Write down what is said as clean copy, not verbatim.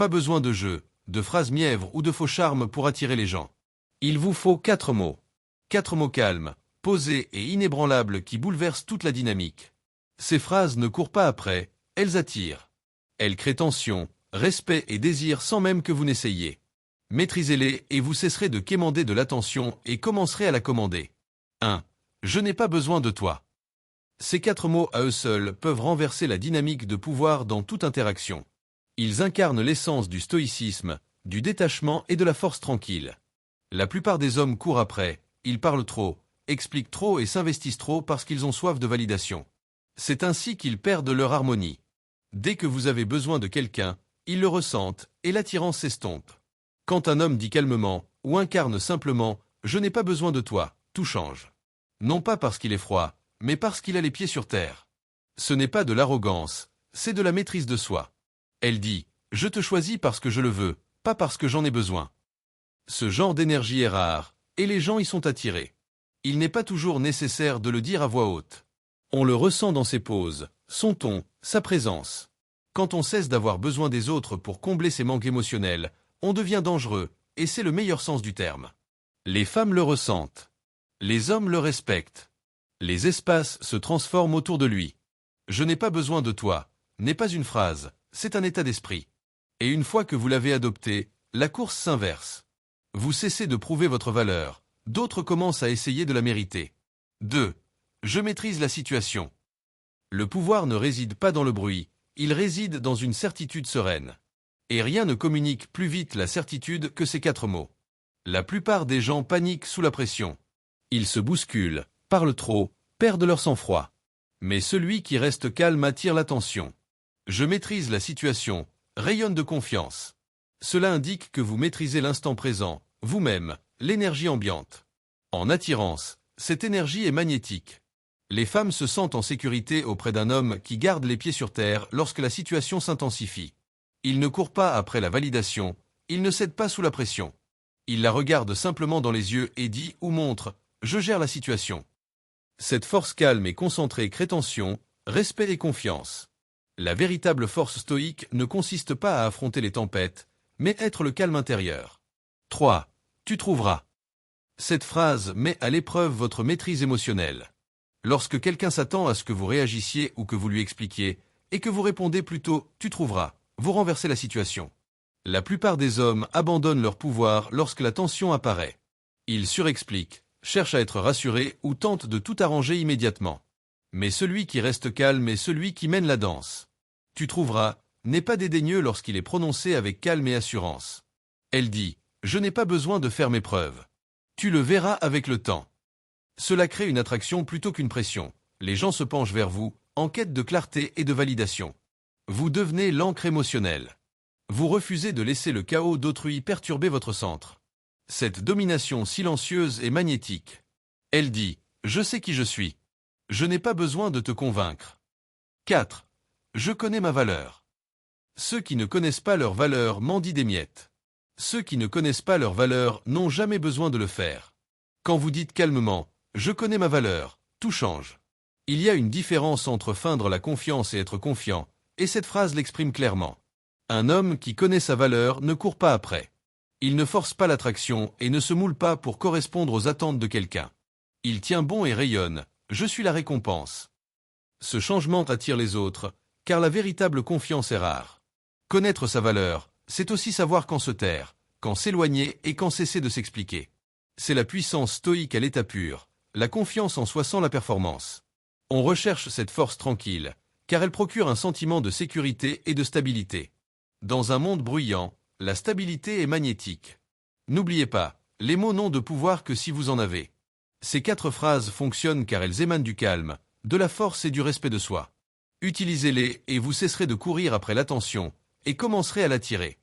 Pas besoin de jeux, de phrases mièvres ou de faux charmes pour attirer les gens. Il vous faut 4 mots. 4 mots calmes, posés et inébranlables qui bouleversent toute la dynamique. Ces phrases ne courent pas après, elles attirent. Elles créent tension, respect et désir sans même que vous n'essayiez. Maîtrisez-les et vous cesserez de quémander de l'attention et commencerez à la commander. 1. Je n'ai pas besoin de toi. Ces 4 mots à eux seuls peuvent renverser la dynamique de pouvoir dans toute interaction. Ils incarnent l'essence du stoïcisme, du détachement et de la force tranquille. La plupart des hommes courent après, ils parlent trop, expliquent trop et s'investissent trop parce qu'ils ont soif de validation. C'est ainsi qu'ils perdent leur harmonie. Dès que vous avez besoin de quelqu'un, ils le ressentent et l'attirance s'estompe. Quand un homme dit calmement ou incarne simplement « Je n'ai pas besoin de toi », tout change. Non pas parce qu'il est froid, mais parce qu'il a les pieds sur terre. Ce n'est pas de l'arrogance, c'est de la maîtrise de soi. Elle dit « Je te choisis parce que je le veux, pas parce que j'en ai besoin ». Ce genre d'énergie est rare, et les gens y sont attirés. Il n'est pas toujours nécessaire de le dire à voix haute. On le ressent dans ses poses, son ton, sa présence. Quand on cesse d'avoir besoin des autres pour combler ses manques émotionnels, on devient dangereux, et c'est le meilleur sens du terme. Les femmes le ressentent. Les hommes le respectent. Les espaces se transforment autour de lui. Je n'ai pas besoin de toi, n'est pas une phrase, c'est un état d'esprit. Et une fois que vous l'avez adopté, la course s'inverse. Vous cessez de prouver votre valeur, d'autres commencent à essayer de la mériter. 2. Je maîtrise la situation. Le pouvoir ne réside pas dans le bruit, il réside dans une certitude sereine. Et rien ne communique plus vite la certitude que ces 4 mots. La plupart des gens paniquent sous la pression. Ils se bousculent, parlent trop, perdent leur sang-froid. Mais celui qui reste calme attire l'attention. Je maîtrise la situation, rayonne de confiance. Cela indique que vous maîtrisez l'instant présent, vous-même, l'énergie ambiante. En attirance, cette énergie est magnétique. Les femmes se sentent en sécurité auprès d'un homme qui garde les pieds sur terre lorsque la situation s'intensifie. Il ne court pas après la validation, il ne cède pas sous la pression. Il la regarde simplement dans les yeux et dit ou montre « Je gère la situation ». Cette force calme et concentrée crée tension, respect et confiance. La véritable force stoïque ne consiste pas à affronter les tempêtes, mais être le calme intérieur. 3. Tu trouveras. Cette phrase met à l'épreuve votre maîtrise émotionnelle. Lorsque quelqu'un s'attend à ce que vous réagissiez ou que vous lui expliquiez, et que vous répondez plutôt « tu trouveras », vous renversez la situation. La plupart des hommes abandonnent leur pouvoir lorsque la tension apparaît. Ils surexpliquent, cherchent à être rassurés ou tentent de tout arranger immédiatement. Mais celui qui reste calme est celui qui mène la danse. Tu trouveras n'est pas dédaigneux lorsqu'il est prononcé avec calme et assurance. Elle dit « Je n'ai pas besoin de faire mes preuves. Tu le verras avec le temps ». Cela crée une attraction plutôt qu'une pression. Les gens se penchent vers vous, en quête de clarté et de validation. Vous devenez l'encre émotionnelle. Vous refusez de laisser le chaos d'autrui perturber votre centre. Cette domination silencieuse est magnétique. Elle dit « Je sais qui je suis. Je n'ai pas besoin de te convaincre. » 4. Je connais ma valeur. Ceux qui ne connaissent pas leur valeur mendient des miettes. Ceux qui ne connaissent pas leur valeur n'ont jamais besoin de le faire. Quand vous dites calmement « Je connais ma valeur », tout change. Il y a une différence entre feindre la confiance et être confiant, et cette phrase l'exprime clairement. Un homme qui connaît sa valeur ne court pas après. Il ne force pas l'attraction et ne se moule pas pour correspondre aux attentes de quelqu'un. Il tient bon et rayonne « Je suis la récompense ». Ce changement attire les autres, car la véritable confiance est rare. Connaître sa valeur, c'est aussi savoir quand se taire, quand s'éloigner et quand cesser de s'expliquer. C'est la puissance stoïque à l'état pur, la confiance en soi sans la performance. On recherche cette force tranquille, car elle procure un sentiment de sécurité et de stabilité. Dans un monde bruyant, la stabilité est magnétique. N'oubliez pas, les mots n'ont de pouvoir que si vous en avez. Ces 4 phrases fonctionnent car elles émanent du calme, de la force et du respect de soi. Utilisez-les et vous cesserez de courir après l'attention, et commencerez à l'attirer.